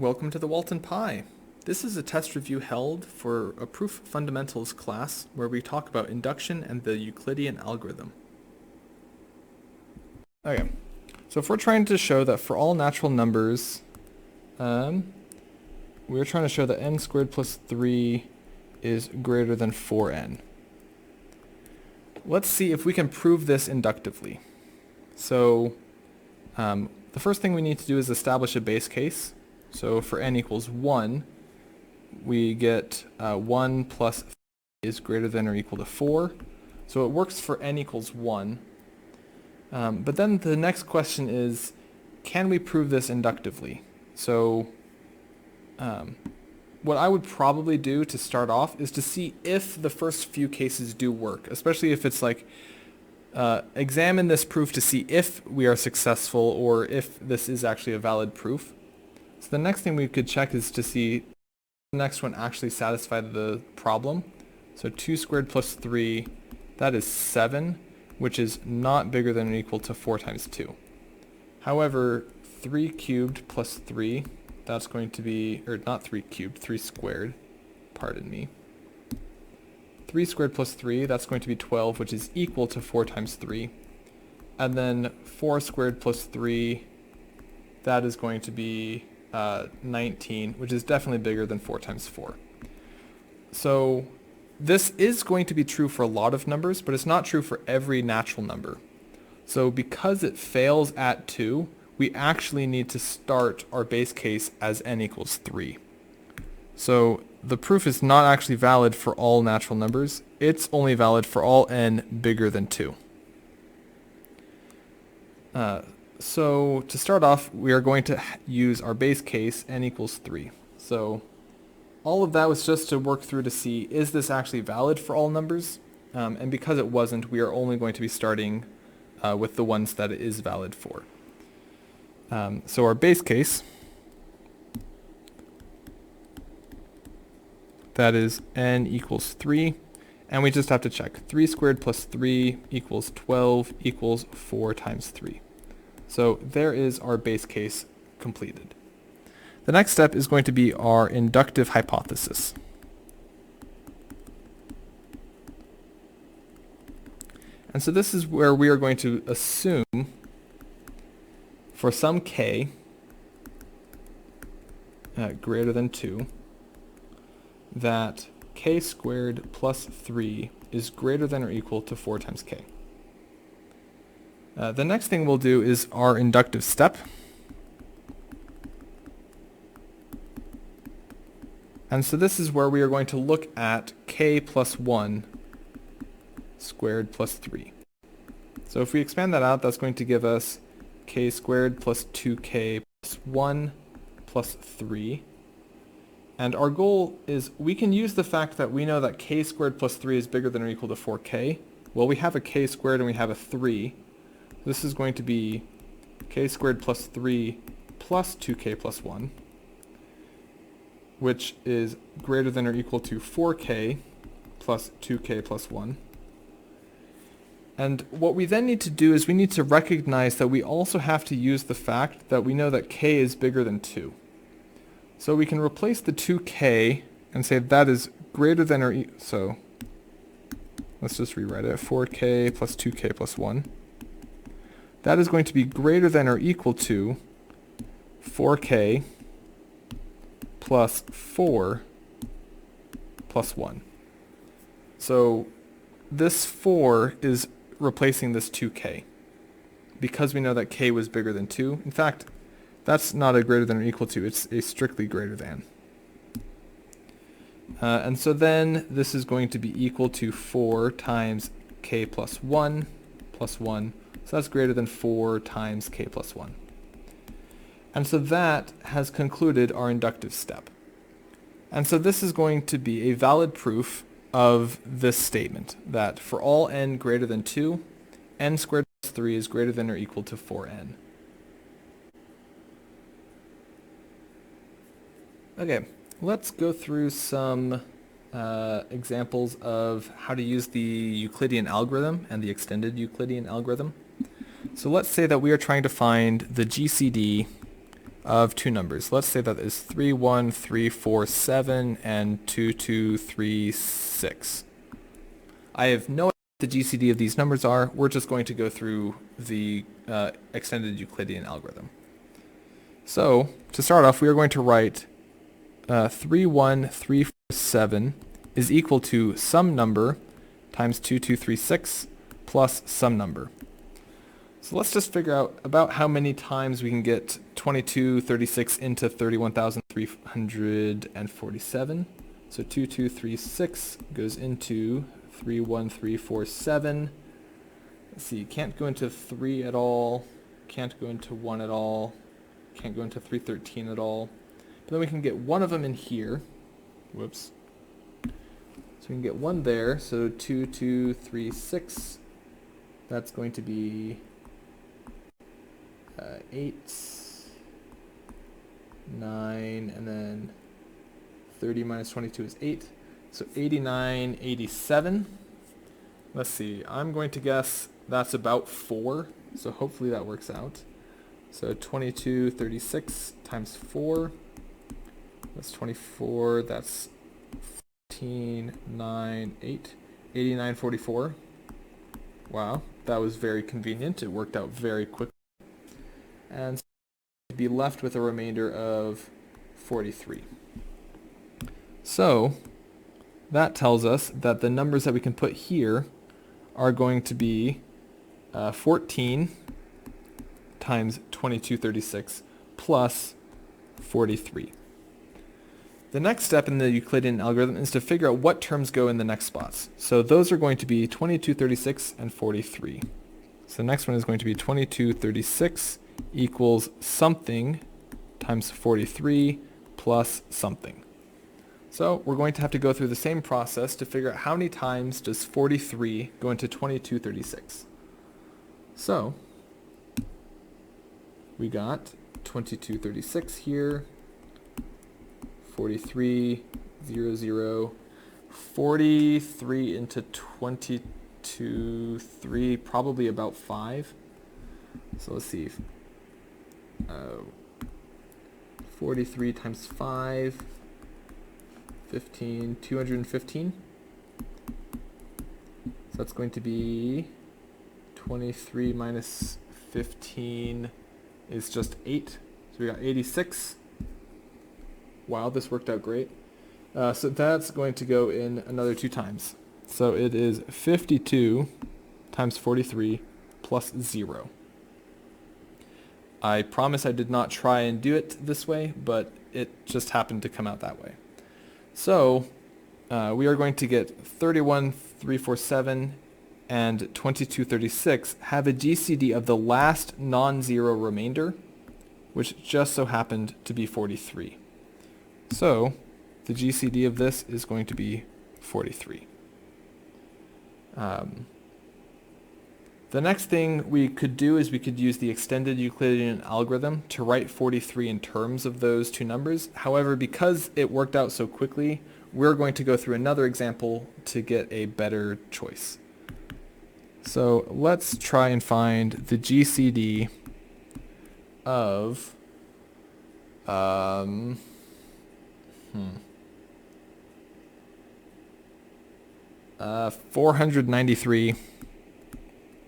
Welcome to the Walton Pi. This is a test review held for a Proof Fundamentals class where we talk about induction and the Euclidean algorithm. Okay, so if we're trying to show that for all natural numbers, we're trying to show that n squared plus 3 is greater than 4n. Let's see if we can prove this inductively. So the first thing we need to do is establish a base case. So for n equals 1, we get 1 plus is greater than or equal to 4. So it works for n equals 1. But then the next question is, can we prove this inductively? So what I would probably do to start off is to see if the first few cases do work, especially if it's like examine this proof to see if we are successful or if this is actually a valid proof. So the next thing we could check is to see if the next one actually satisfied the problem. So 2 squared plus 3, that is 7, which is not bigger than or equal to 4 times 2. However, 3 cubed plus 3, that's going to be, or not 3 cubed, 3 squared, pardon me. 3 squared plus 3, that's going to be 12, which is equal to 4 times 3. And then 4 squared plus 3, that is going to be 19, which is definitely bigger than 4 times 4. So this is going to be true for a lot of numbers, but it's not true for every natural number. So because it fails at 2, we actually need to start our base case as n equals 3. So the proof is not actually valid for all natural numbers. It's only valid for all n bigger than 2. So to start off, we are going to use our base case n equals 3. So all of that was just to work through to see, is this actually valid for all numbers? And because it wasn't, we are only going to be starting with the ones that it is valid for. So our base case, that is n equals 3, and we just have to check 3 squared plus 3 equals 12 equals 4 times 3. So there is our base case completed. The next step is going to be our inductive hypothesis. And so this is where we are going to assume for some k greater than 2 that k squared plus 3 is greater than or equal to 4 times k. The next thing we'll do is our inductive step. And so this is where we are going to look at k plus 1 squared plus 3. So if we expand that out, that's going to give us k squared plus 2k plus 1 plus 3. And our goal is we can use the fact that we know that k squared plus 3 is bigger than or equal to 4k. Well, we have a k squared and we have a 3. This is going to be k squared plus 3 plus 2k plus 1, which is greater than or equal to 4k plus 2k plus 1. And what we then need to do is we need to recognize that we also have to use the fact that we know that k is bigger than 2. So we can replace the 2k and say that is greater than or so let's just rewrite it. 4k plus 2k plus 1. That is going to be greater than or equal to 4k plus 4 plus 1. So this 4 is replacing this 2k because we know that k was bigger than 2. In fact, that's not a greater than or equal to, it's a strictly greater than. And so then this is going to be equal to 4 times k plus 1 plus 1. So that's greater than 4 times k plus 1. And so that has concluded our inductive step. And so this is going to be a valid proof of this statement, that for all n greater than 2, n squared plus 3 is greater than or equal to 4n. Okay, let's go through some examples of how to use the Euclidean algorithm and the extended Euclidean algorithm. So let's say that we are trying to find the GCD of two numbers. Let's say that is 3, 1, 3, 4, 7, and 2, 2, 3, 6. I have no idea what the GCD of these numbers are. We're just going to go through the extended Euclidean algorithm. So, to start off, we are going to write 3, 1, 3, 4, 7 is equal to some number times 2, 2, 3, 6 plus some number. So let's just figure out about how many times we can get 2236 into 31,347. So 2236 goes into 31347. Let's see, can't go into 3 at all, can't go into 1 at all, can't go into 313 at all. But then we can get one of them in here. Whoops. So we can get one there, so 2236. That's going to be 8, 9, and then 30 minus 22 is 8. So 89, 87. Let's see, I'm going to guess that's about 4, so hopefully that works out. So 2236 times 4, that's 24, that's 14, 9, 8, 89, 44. Wow, that was very convenient. It worked out very quickly. And so we'd be left with a remainder of 43. So that tells us that the numbers that we can put here are going to be 14 times 2236 plus 43. The next step in the Euclidean algorithm is to figure out what terms go in the next spots. So those are going to be 2236 and 43. So the next one is going to be 2236 equals something times 43 plus something. So we're going to have to go through the same process to figure out how many times does 43 go into 2236. So we got 2236 here, 43, 0, 0, 43 into 22, 3, probably about 5. So let's see. 43 times 5, 15, 215. So that's going to be 23 minus 15 is just 8. So we got 86. Wow, this worked out great. So that's going to go in another 2 times. So it is 52 times 43 plus 0. I promise I did not try and do it this way, but it just happened to come out that way. So we are going to get 31347 and 2236 have a GCD of the last non-zero remainder, which just so happened to be 43. So the GCD of this is going to be 43. The next thing we could do is we could use the extended Euclidean algorithm to write 43 in terms of those two numbers. However, because it worked out so quickly, we're going to go through another example to get a better choice. So let's try and find the GCD of 493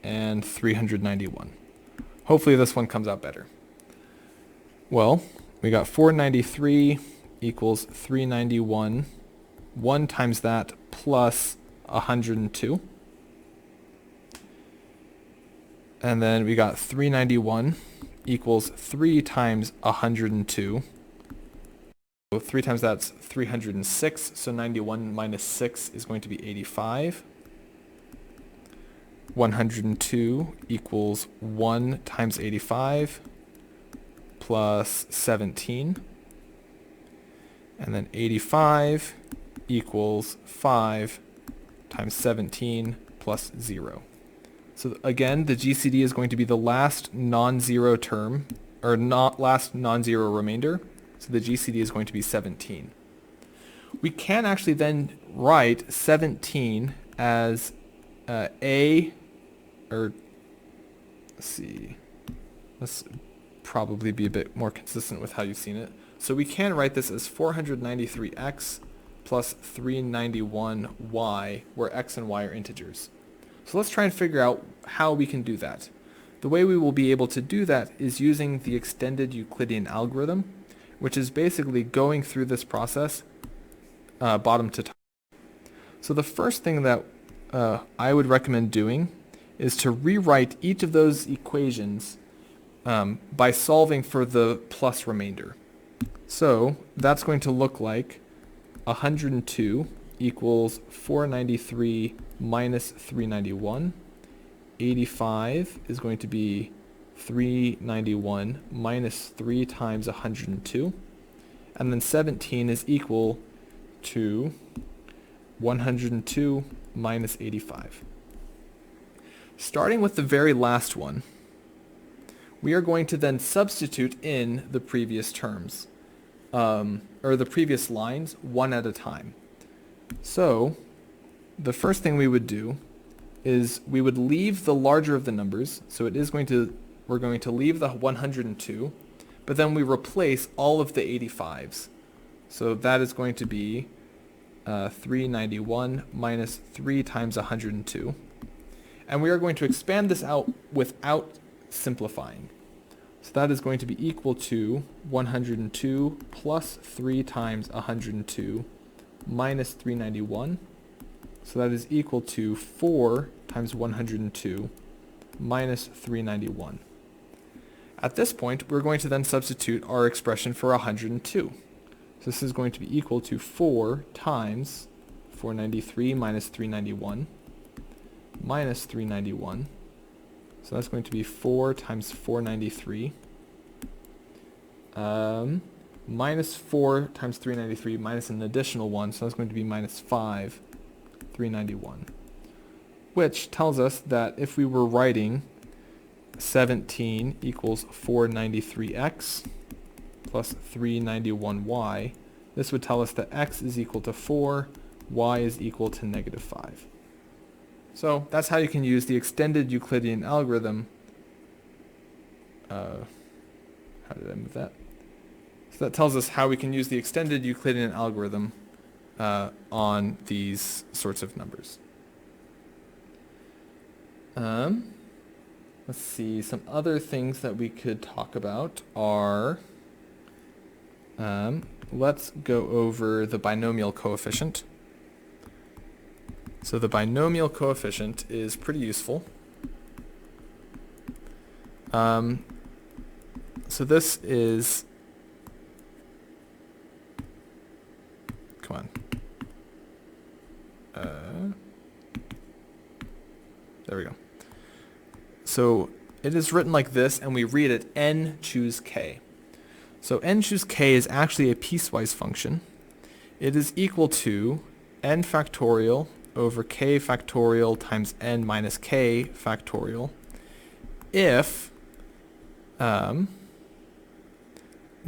and 391. Hopefully this one comes out better. Well, we got 493 equals 391. 1 times that plus 102. And then we got 391 equals 3 times 102. So 3 times that's 306, so 91 minus 6 is going to be 85. 102 equals 1 times 85 plus 17. And then 85 equals 5 times 17 plus 0. So again, the GCD is going to be the last non-zero term, or last non-zero remainder. So the GCD is going to be 17. We can actually then write 17 as let's see, let's probably be a bit more consistent with how you've seen it. So we can write this as 493x plus 391y, where x and y are integers. So let's try and figure out how we can do that. The way we will be able to do that is using the extended Euclidean algorithm, which is basically going through this process bottom to top. So the first thing that I would recommend doing is to rewrite each of those equations by solving for the plus remainder. So that's going to look like 102 equals 493 minus 391. 85 is going to be 391 minus 3 times 102. And then 17 is equal to 102 minus 85. Starting with the very last one, we are going to then substitute in the previous terms, or the previous lines, one at a time. So the first thing we would do is we would leave the larger of the numbers, so we're going to leave the 102, but then we replace all of the 85s. So that is going to be 391 minus 3 times 102. And we are going to expand this out without simplifying. So that is going to be equal to 102 plus 3 times 102 minus 391. So that is equal to 4 times 102 minus 391. At this point, we're going to then substitute our expression for 102. So this is going to be equal to 4 times 493 minus 391 minus 391. So that's going to be 4 times 493 minus 4 times 393 minus an additional 1, so that's going to be minus 5, 391. Which tells us that if we were writing 17 equals 493x plus 391y, this would tell us that x is equal to 4, y is equal to negative 5. So that's how you can use the extended Euclidean algorithm. How did I move that? So that tells us how we can use the extended Euclidean algorithm on these sorts of numbers. Let's see, some other things that we could talk about are, let's go over the binomial coefficient. So the binomial coefficient is pretty useful. So this is, come on. There we go. So it is written like this, and we read it n choose k. So n choose k is actually a piecewise function. It is equal to n factorial over k factorial times n minus k factorial if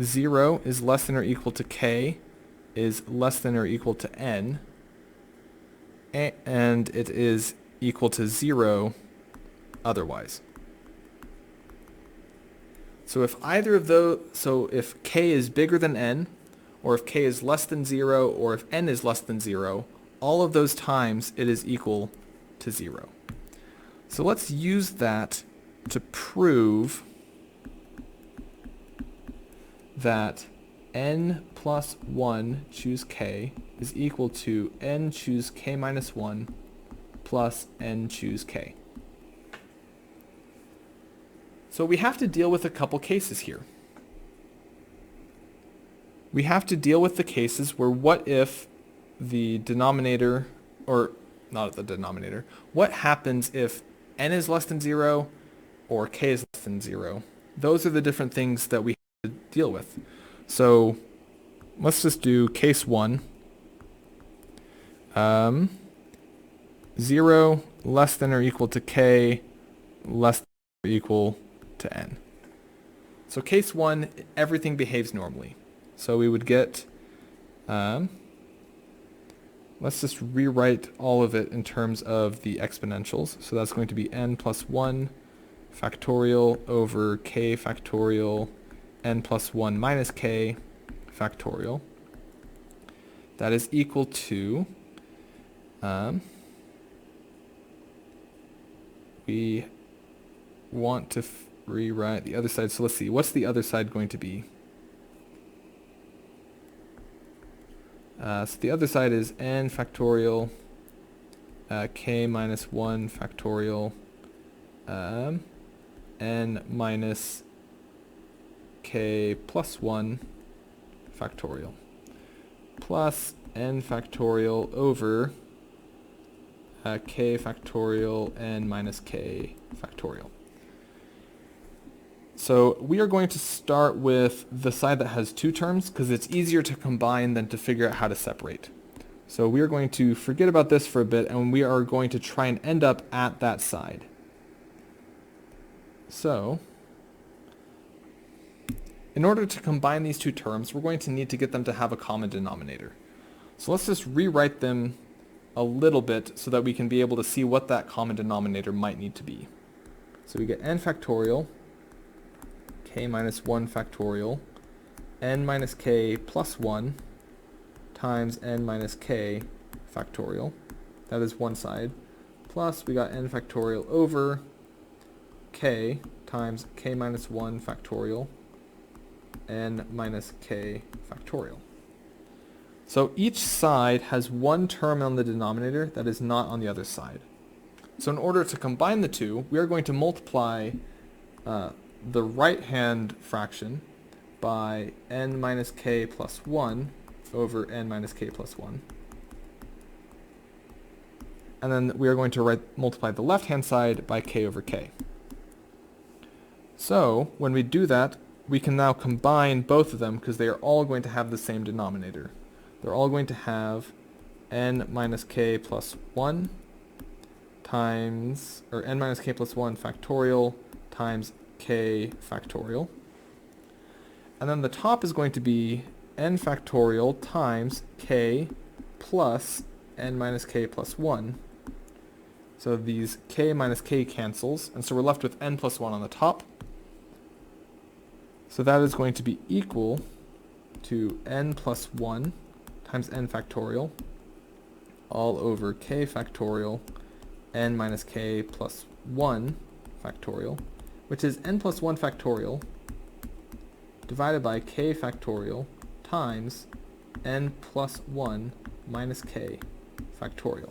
0 is less than or equal to k is less than or equal to n, and it is equal to 0 otherwise. So if either of those, so if k is bigger than n, or if k is less than 0, or if n is less than 0, all of those times it is equal to 0. So let's use that to prove that n plus 1 choose k is equal to n choose k minus 1 plus n choose k. So we have to deal with a couple cases here. We have to deal with the cases where what if the denominator, or not the denominator, what happens if n is less than 0 or k is less than 0? Those are the different things that we have to deal with. So let's just do case 1. 0 less than or equal to k less than or equal to n. So case 1, everything behaves normally. So we would get, let's just rewrite all of it in terms of the exponentials. So that's going to be n plus 1 factorial over k factorial n plus 1 minus k factorial. That is equal to, we want to rewrite the other side. So let's see, what's the other side going to be? So the other side is n factorial k minus 1 factorial n minus k plus 1 factorial plus n factorial over k factorial n minus k factorial. So we are going to start with the side that has two terms because it's easier to combine than to figure out how to separate. So we are going to forget about this for a bit and we are going to try and end up at that side. So in order to combine these two terms, we're going to need to get them to have a common denominator. So let's just rewrite them a little bit so that we can be able to see what that common denominator might need to be. So we get n factorial k minus 1 factorial n minus k plus 1 times n minus k factorial. That is one side. Plus we got n factorial over k times k minus 1 factorial n minus k factorial. So each side has one term on the denominator that is not on the other side. So in order to combine the two, we are going to multiply the right-hand fraction by n minus k plus 1 over n minus k plus 1. And then we are going to multiply the left-hand side by k over k. So when we do that, we can now combine both of them because they are all going to have the same denominator. They're all going to have n minus k plus 1 times, or n minus k plus 1 factorial times k factorial. And then the top is going to be n factorial times k plus n minus k plus 1. So these k minus k cancels, and so we're left with n plus 1 on the top. So that is going to be equal to n plus 1 times n factorial all over k factorial n minus k plus 1 factorial, which is n plus 1 factorial divided by k factorial times n plus 1 minus k factorial,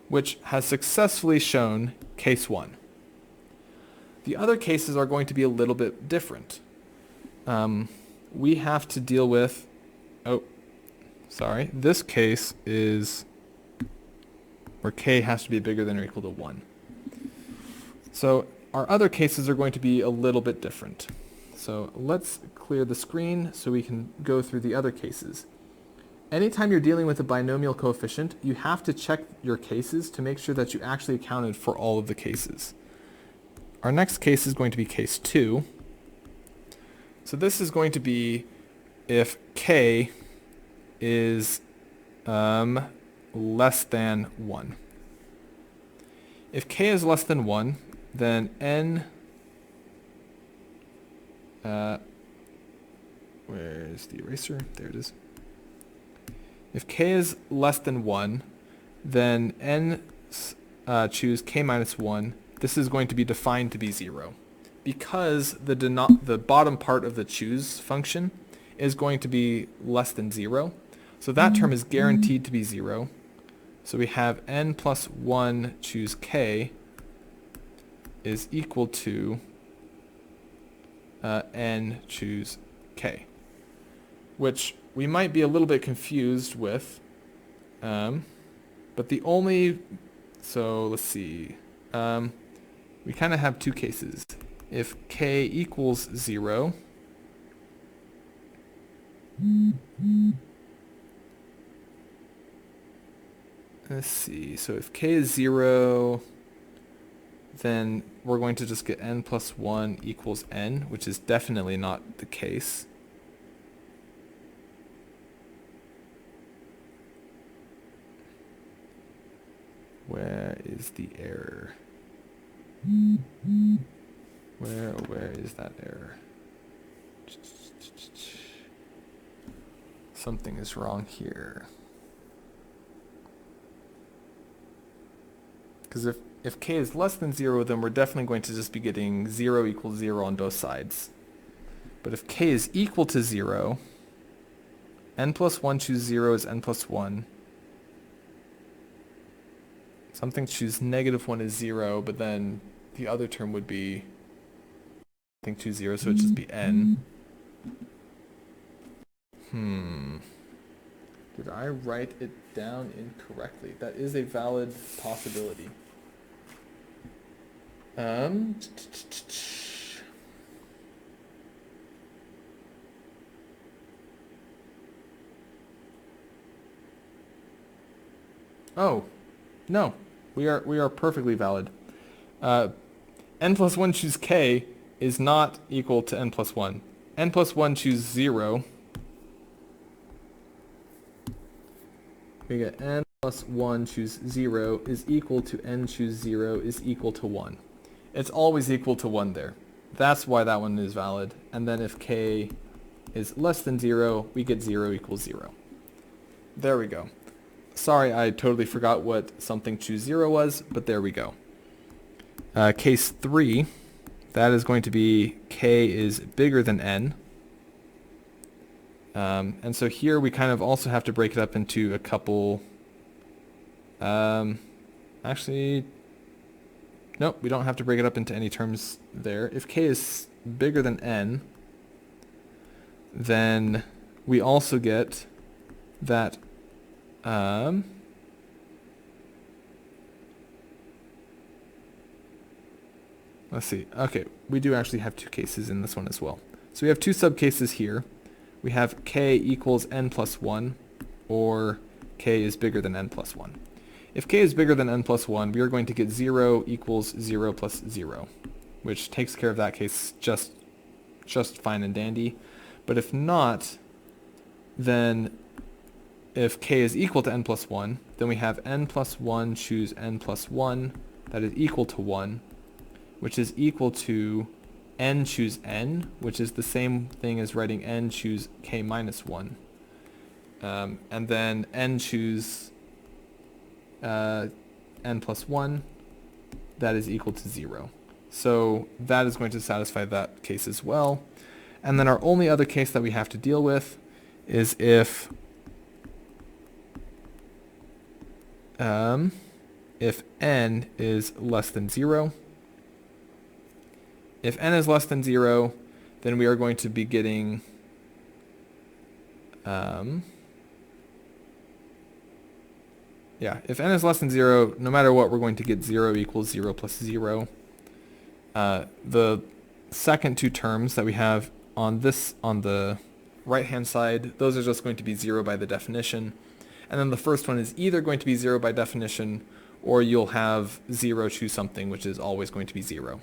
which has successfully shown case 1. The other cases are going to be a little bit different. We have to deal with, this case is where k has to be bigger than or equal to 1. So our other cases are going to be a little bit different. So let's clear the screen so we can go through the other cases. Anytime you're dealing with a binomial coefficient, you have to check your cases to make sure that you actually accounted for all of the cases. Our next case is going to be case 2. So this is going to be if k is less than 1. If k is less than 1, then n, where's the eraser? There it is. If k is less than 1, then n choose k minus 1. This is going to be defined to be 0 because the bottom part of the choose function is going to be less than 0. So that term is guaranteed to be 0. So we have n plus 1 choose k is equal to n choose k, which we might be a little bit confused with, but so let's see, we kind of have two cases. If k equals 0, let's see, so if k is 0, then we're going to just get n plus 1 equals n, which is definitely not the case. Where is the error? Where is that error? Something is wrong here. Because if k is less than 0, then we're definitely going to just be getting 0 equals 0 on both sides. But if k is equal to 0, n plus 1 choose 0 is n plus 1. Something choose negative 1 is 0, but then the other term would be something choose 0, so it'd just be n. Did I write it down incorrectly? That is a valid possibility. Oh, no, we are perfectly valid. N plus 1 choose k is not equal to n plus 1. N plus 1 choose 0. We get n plus 1 choose 0 is equal to n choose 0 is equal to 1. It's always equal to 1 there. That's why that one is valid. And then if k is less than 0, we get 0 equals 0. There we go. Sorry, I totally forgot what something choose 0 was, but there we go. Case 3, that is going to be k is bigger than n. And so here we kind of also have to break it up into a couple, actually, nope, we don't have to break it up into any terms there. If k is bigger than n, then we also get that, let's see, okay, we do actually have two cases in this one as well. So we have two subcases here. We have k equals n plus 1, or k is bigger than n plus 1. If k is bigger than n plus 1, we are going to get 0 equals 0 plus 0, which takes care of that case just fine and dandy. But if not, then if k is equal to n plus 1, then we have n plus 1 choose n plus 1, that is equal to 1, which is equal to n choose n, which is the same thing as writing n choose k minus 1. And then n choose n plus 1, that is equal to 0. So that is going to satisfy that case as well. And then our only other case that we have to deal with is if n is less than 0. If n is less than 0, then we are going to be getting if n is less than 0, no matter what, we're going to get 0 equals 0 plus 0. The second two terms that we have on the right-hand side, those are just going to be 0 by the definition. And then the first one is either going to be 0 by definition, or you'll have 0 choose something, which is always going to be 0.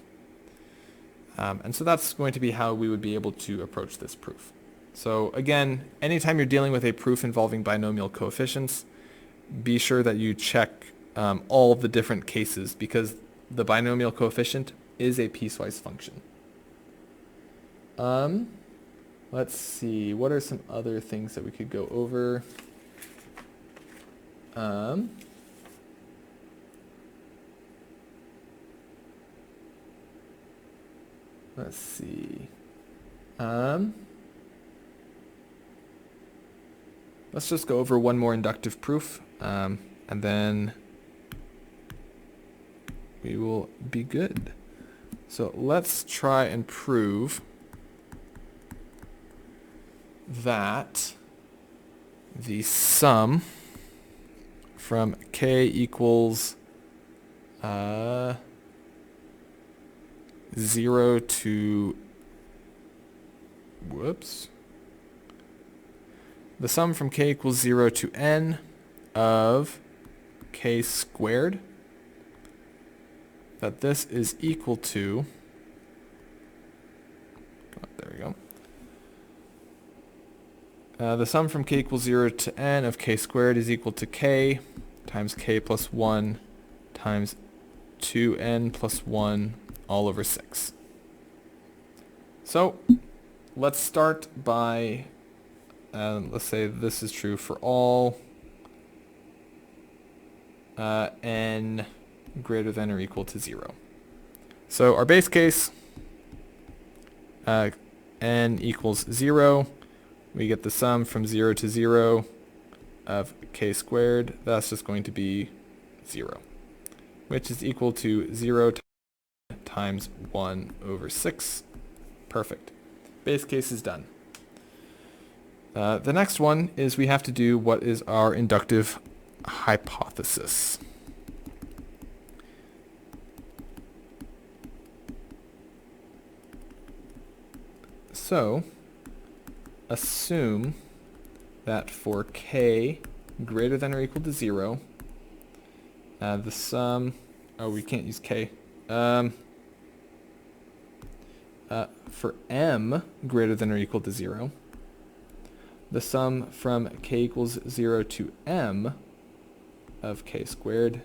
And so that's going to be how we would be able to approach this proof. So again, anytime you're dealing with a proof involving binomial coefficients, be sure that you check all of the different cases, because the binomial coefficient is a piecewise function. Let's see, what are some other things that we could go over? Let's see. Let's just go over one more inductive proof, and then we will be good. So let's try and prove that the sum from k equals 0 to, the sum from k equals 0 to n of k squared, that this is equal to, there we go, the sum from k equals 0 to n of k squared is equal to k times k plus 1 times 2n plus 1 all over 6. So let's start by, let's say this is true for all n greater than or equal to 0. So our base case, n equals 0. We get the sum from 0 to 0 of k squared. That's just going to be 0, which is equal to 0 times 1 over 6. Perfect. Base case is done. The next one is we have to do what is our inductive hypothesis. So, assume that for k greater than or equal to 0, the sum, we can't use k. For m greater than or equal to 0, the sum from k equals 0 to m of k squared.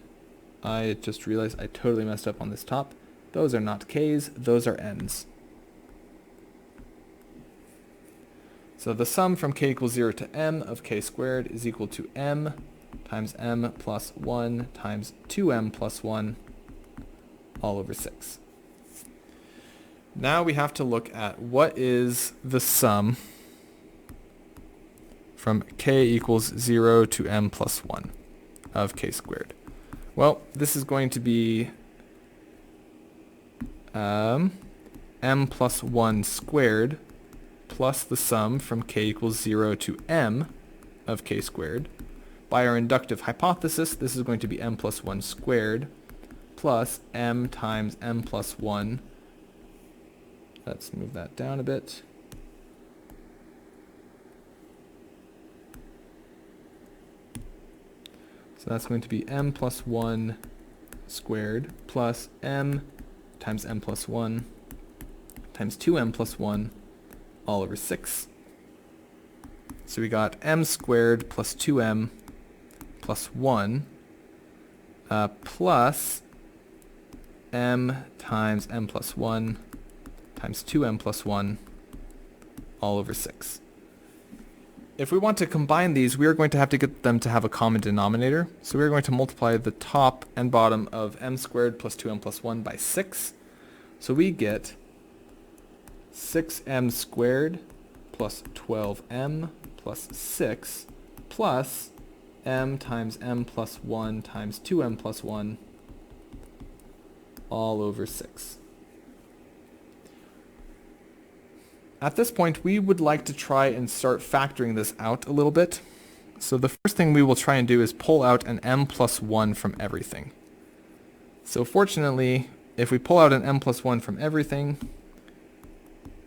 I just realized I totally messed up on this top. Those are not k's, those are n's. So the sum from k equals 0 to m of k squared is equal to m times m plus 1 times 2m plus 1 all over 6. Now we have to look at what is the sum from k equals 0 to m plus 1 of k squared. Well, this is going to be m plus 1 squared plus the sum from k equals 0 to m of k squared. By our inductive hypothesis, this is going to be m plus 1 squared plus m times m plus 1. Let's move that down a bit. So that's going to be m plus 1 squared plus m times m plus 1 times 2m plus 1 all over 6. So we got m squared plus 2m plus 1 plus m times m plus 1 times 2m plus 1 all over 6. If we want to combine these, we are going to have to get them to have a common denominator. So we're going to multiply the top and bottom of m squared plus 2m plus 1 by 6. So we get 6m squared plus 12m plus 6 plus m times m plus 1 times 2m plus 1 all over 6. At this point, we would like to try and start factoring this out a little bit. So the first thing we will try and do is pull out an m plus 1 from everything. So fortunately, if we pull out an m plus 1 from everything,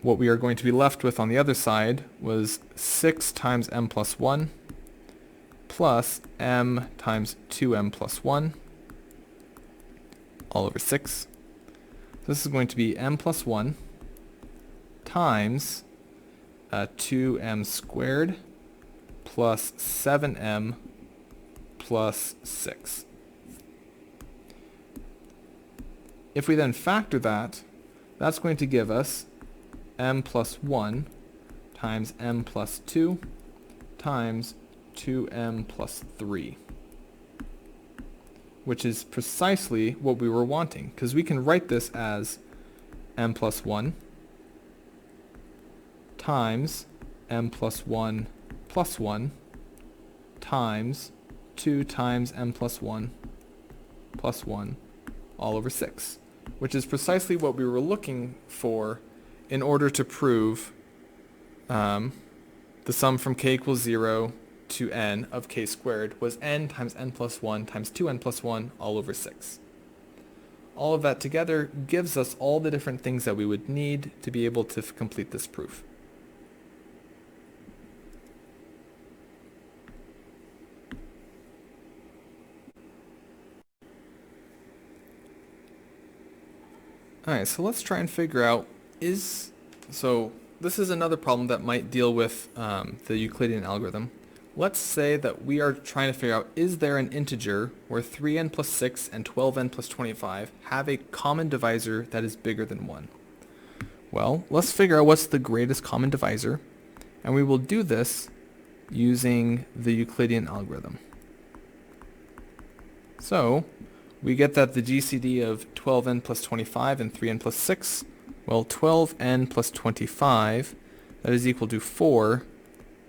what we are going to be left with on the other side was 6 times m plus 1 plus m times 2m plus 1 all over 6. So this is going to be m plus 1 times 2m squared plus 7m plus 6. If we then factor that, that's going to give us m plus 1 times m plus 2 times 2m plus 3, which is precisely what we were wanting, because we can write this as m plus 1 times m plus 1 plus 1 times 2 times m plus 1 plus 1 all over 6, which is precisely what we were looking for in order to prove the sum from k equals 0 to n of k squared was n times n plus 1 times 2n plus 1 all over 6. All of that together gives us all the different things that we would need to be able to complete this proof. Alright, so let's try and figure out so this is another problem that might deal with the Euclidean algorithm. Let's say that we are trying to figure out, is there an integer where 3n plus 6 and 12n plus 25 have a common divisor that is bigger than 1? Well, let's figure out what's the greatest common divisor, and we will do this using the Euclidean algorithm. So, we get that the GCD of 12n plus 25 and 3n plus 6, well, 12n plus 25, that is equal to 4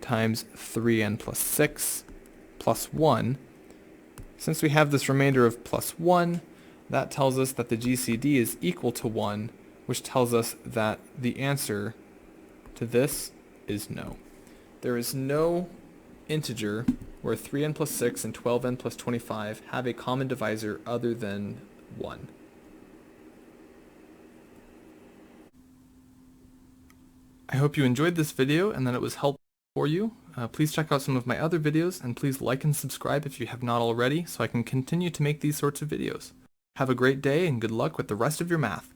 times 3n plus 6 plus 1. Since we have this remainder of plus 1, that tells us that the GCD is equal to 1, which tells us that the answer to this is no. There is no integer where 3n plus 6 and 12n plus 25 have a common divisor other than 1. I hope you enjoyed this video and that it was helpful for you. Please check out some of my other videos, and please like and subscribe if you have not already so I can continue to make these sorts of videos. Have a great day and good luck with the rest of your math.